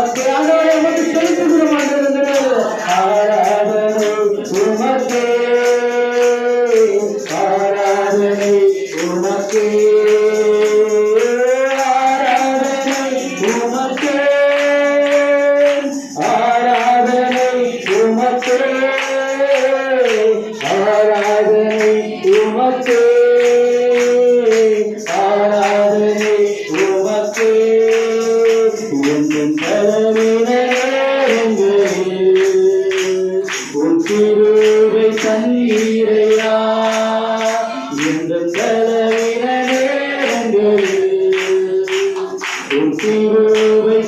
ஆண்டவரே உமக்கு செலுத்துகிறோம் ஆண்டவரே. ஆராதனை உமக்கே, ஆராதனை உமக்கே, ஆராதனை உமக்கே, ஆராதனை உமக்கே, ஆராதனை உமக்கே, ஆராதனை உமக்கே. என் பலவீன நேரங்களில் உன் கிருபை தந்தீரையா. என் பலவீன நேரங்களில் உன் கிருபை